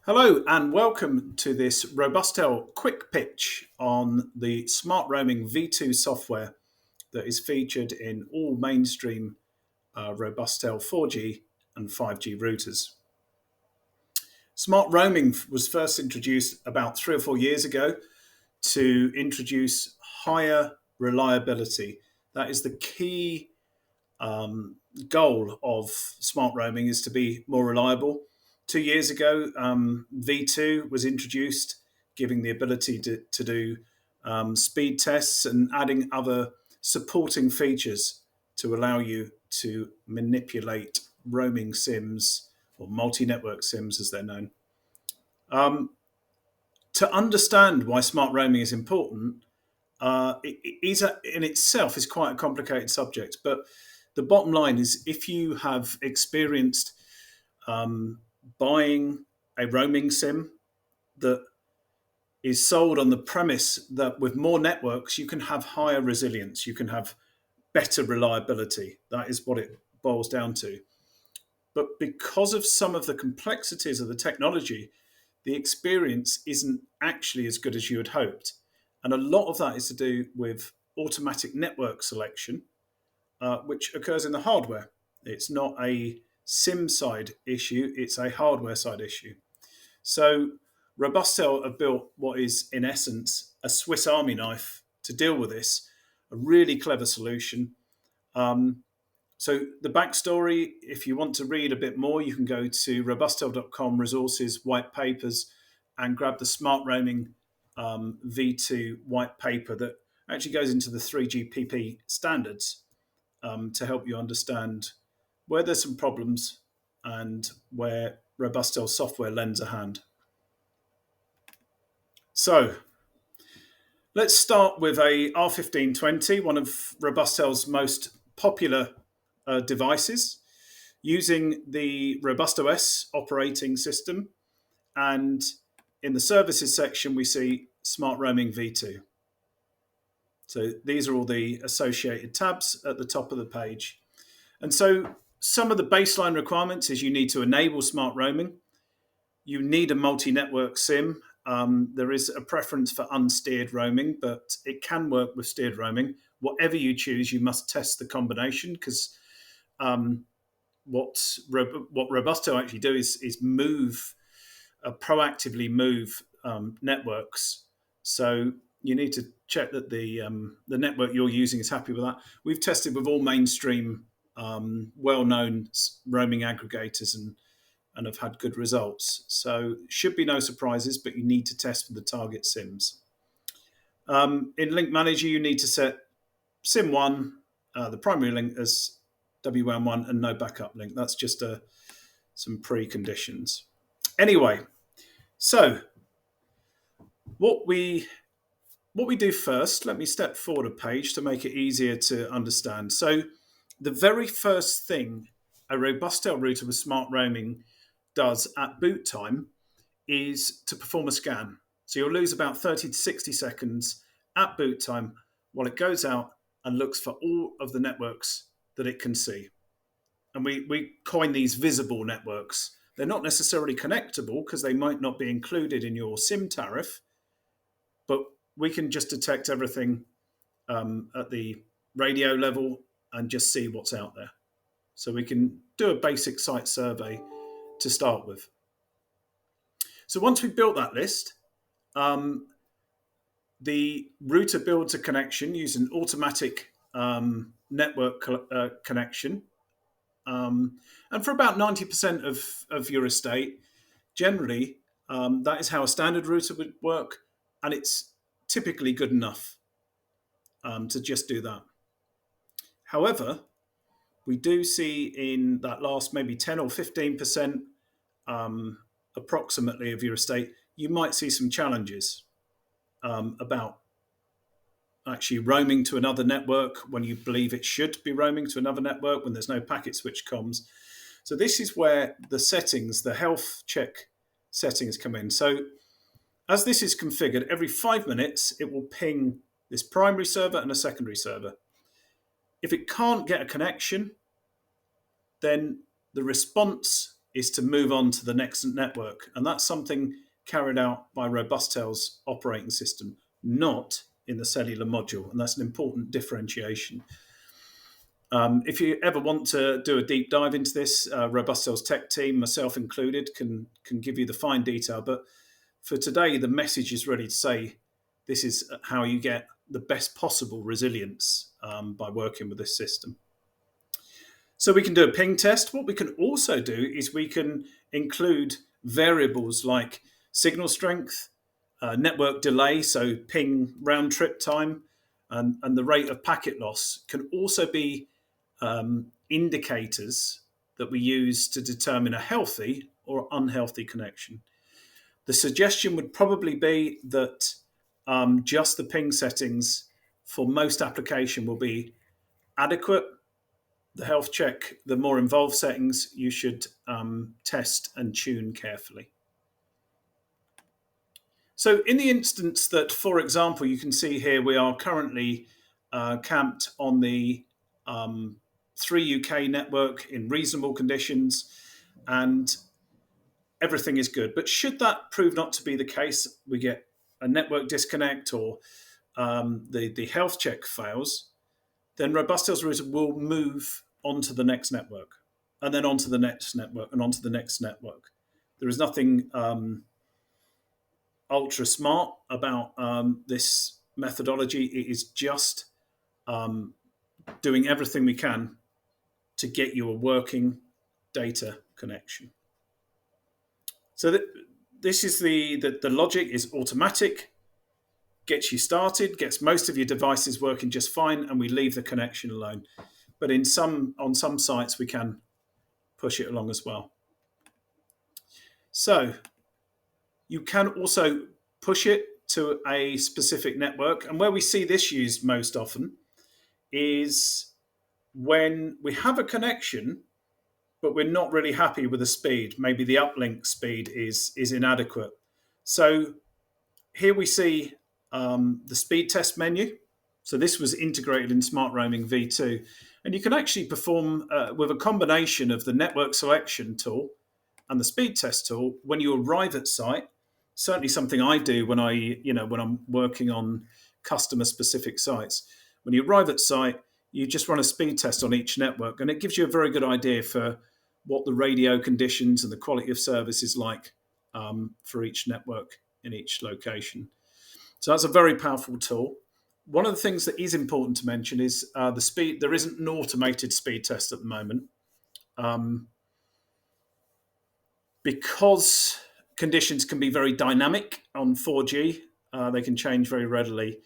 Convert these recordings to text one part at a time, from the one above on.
Hello and welcome to this Robustel quick pitch on the smart roaming V2 software that is featured in all mainstream Robustel 4G and 5G routers. Smart roaming was first introduced about 3 or 4 years ago to introduce higher reliability. That is the key goal of smart roaming, is to be more reliable. 2 years ago, V2 was introduced, giving the ability to do speed tests and adding other supporting features to allow you to manipulate roaming SIMs or multi-network SIMs as they're known. Um, to understand why smart roaming is important, in itself is quite a complicated subject, but the bottom line is if you have experienced buying a roaming SIM that is sold on the premise that with more networks you can have higher resilience, you can have better reliability. That is what it boils down to. But because of some of the complexities of the technology, the experience isn't actually as good as you had hoped. And a lot of that is to do with automatic network selection, which occurs in the hardware. It's not a SIM side issue, it's a hardware side issue. So Robustel have built what is, in essence, a Swiss Army knife to deal with this, a really clever solution. So the backstory, if you want to read a bit more, you can go to robustel.com resources, white papers, and grab the smart roaming V2 white paper that actually goes into the 3GPP standards to help you understand where there's some problems and where Robustel software lends a hand. So let's start with a R1520, one of Robustel's most popular devices, using the RobustOS operating system. And in the services section, we see Smart Roaming V2. So these are all the associated tabs at the top of the page. And so some of the baseline requirements is you need to enable smart roaming. You need a multi-network SIM. There is a preference for unsteered roaming, but it can work with steered roaming. Whatever you choose, you must test the combination because what Robustel actually do is proactively move networks. So you need to check that the network you're using is happy with that. We've tested with all mainstream well-known roaming aggregators and have had good results. So should be no surprises, but you need to test for the target SIMs. In Link Manager, you need to set SIM1, the primary link, as WM1 and no backup link. That's just some preconditions. Anyway, so what we do first, let me step forward a page to make it easier to understand. So the very first thing a Robustel router with smart roaming does at boot time is to perform a scan. So you'll lose about 30 to 60 seconds at boot time while it goes out and looks for all of the networks that it can see. And we coin these visible networks. They're not necessarily connectable because they might not be included in your SIM tariff, but we can just detect everything at the radio level and just see what's out there. So we can do a basic site survey to start with. So once we've built that list, the router builds a connection using automatic network connection. And for about 90% of your estate, generally, that is how a standard router would work. And it's typically good enough to just do that. However, we do see in that last maybe 10 or 15% approximately of your estate, you might see some challenges about actually roaming to another network when you believe it should be roaming to another network when there's no packet switch comms. So this is where the settings, the health check settings come in. So as this is configured, every 5 minutes, it will ping this primary server and a secondary server. If it can't get a connection, then the response is to move on to the next network. And that's something carried out by Robustel's operating system, not in the cellular module. And that's an important differentiation. If you ever want to do a deep dive into this, Robustel's tech team, myself included, can give you the fine detail. But for today, the message is ready to say this is how you get the best possible resilience by working with this system. So we can do a ping test. What we can also do is we can include variables like signal strength, network delay, so ping round trip time, and the rate of packet loss can also be indicators that we use to determine a healthy or unhealthy connection. The suggestion would probably be that just the ping settings for most application will be adequate. The health check, the more involved settings, you should test and tune carefully. So in the instance that, for example, you can see here we are currently camped on the 3UK network in reasonable conditions, and everything is good. But should that prove not to be the case, we get a network disconnect or the health check fails, then Robustel's router will move onto the next network, and then onto the next network, and onto the next network. There is nothing ultra smart about this methodology. It is just doing everything we can to get you a working data connection. So this is the logic is automatic, gets you started, gets most of your devices working just fine, and we leave the connection alone. But on some sites, we can push it along as well. So you can also push it to a specific network. And where we see this used most often is when we have a connection, but we're not really happy with the speed. Maybe the uplink speed is inadequate. So here we see the speed test menu. So this was integrated in Smart Roaming V2. And you can actually perform with a combination of the network selection tool and the speed test tool when you arrive at site. Certainly something I do when I'm working on customer specific sites. When you arrive at site, you just run a speed test on each network, and it gives you a very good idea for what the radio conditions and the quality of service is like for each network in each location. So that's a very powerful tool. One of the things that is important to mention is the speed. There isn't an automated speed test at the moment because conditions can be very dynamic on 4G. They can change very readily.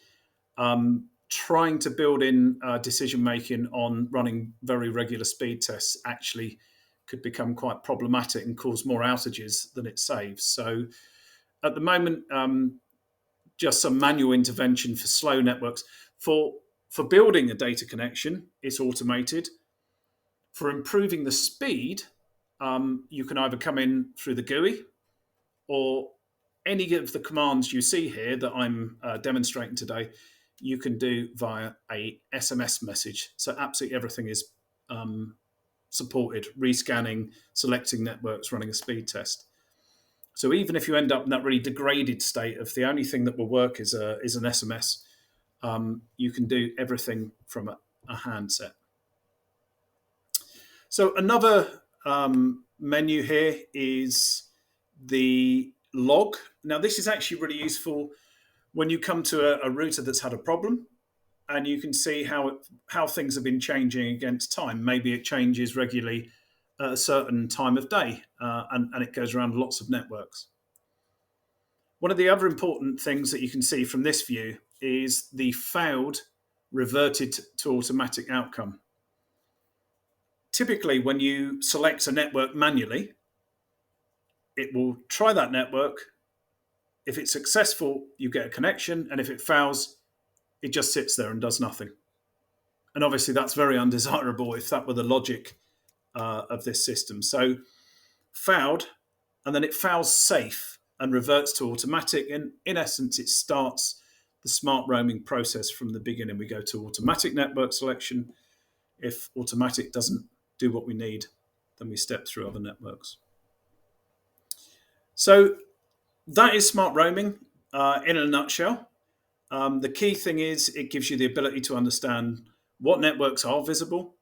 Trying to build in decision making on running very regular speed tests actually could become quite problematic and cause more outages than it saves. So at the moment, just some manual intervention for slow networks. For building a data connection, it's automated. For improving the speed, you can either come in through the GUI or any of the commands you see here that I'm demonstrating today, you can do via a SMS message. So absolutely everything is supported, rescanning, selecting networks, running a speed test. So even if you end up in that really degraded state of the only thing that will work is an SMS, you can do everything from a handset. So another menu here is the log. Now this is actually really useful when you come to a router that's had a problem, and you can see how things have been changing against time. Maybe it changes regularly at a certain time of day, and it goes around lots of networks. One of the other important things that you can see from this view is the failed reverted to automatic outcome. Typically, when you select a network manually, it will try that network. If it's successful, you get a connection, and if it fails, it just sits there and does nothing. And obviously, that's very undesirable if that were the logic of this system. So failed, and then it fails safe and reverts to automatic. And in essence, it starts the smart roaming process from the beginning. We go to automatic network selection. If automatic doesn't do what we need, then we step through other networks. So that is smart roaming in a nutshell. The key thing is it gives you the ability to understand what networks are visible,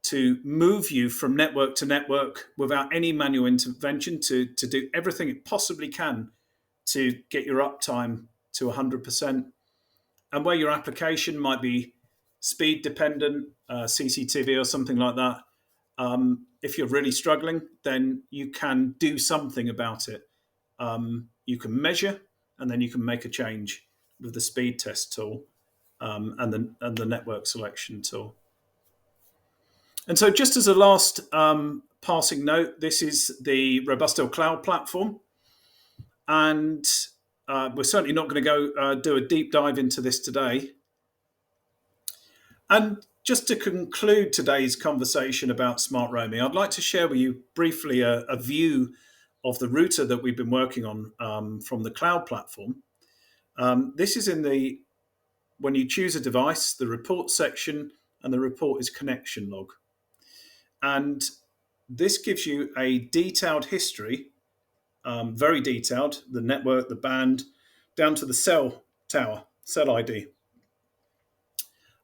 to move you from network to network without any manual intervention, to do everything it possibly can to get your uptime to 100%. And where your application might be speed dependent, CCTV or something like that, if you're really struggling, then you can do something about it. You can measure, and then you can make a change with the speed test tool and the network selection tool. And so, just as a last passing note, this is the Robustel Cloud platform, and we're certainly not going to go do a deep dive into this today. And just to conclude today's conversation about smart roaming, I'd like to share with you briefly a view of the router that we've been working on from the cloud platform. This is in the when you choose a device, the report section, and the report is connection log. And this gives you a detailed history, very detailed, the network, the band, down to the cell tower, cell ID.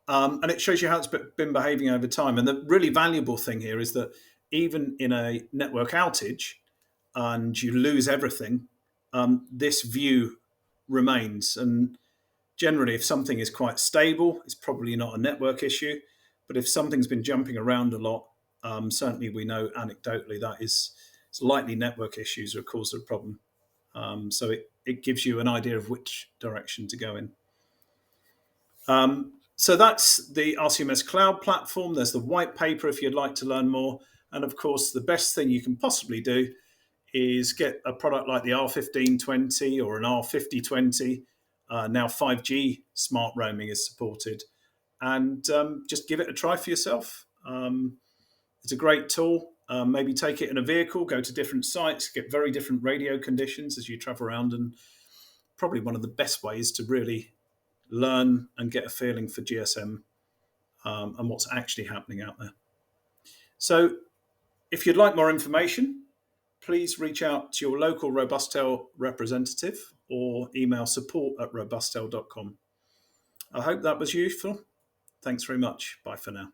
And it shows you how it's been behaving over time. And the really valuable thing here is that even in a network outage and you lose everything, this view remains. And generally, if something is quite stable, it's probably not a network issue. But if something's been jumping around a lot, certainly we know anecdotally that it's likely network issues are cause of the problem. So it gives you an idea of which direction to go in. So that's the RCMS Cloud platform. There's the white paper if you'd like to learn more. And of course, the best thing you can possibly do is get a product like the R1520 or an R5020. Now 5G smart roaming is supported. And just give it a try for yourself. It's a great tool. Maybe take it in a vehicle, go to different sites, get very different radio conditions as you travel around. And probably one of the best ways to really learn and get a feeling for GSM and what's actually happening out there. So if you'd like more information, please reach out to your local Robustel representative or email support@robustel.com. I hope that was useful. Thanks very much. Bye for now.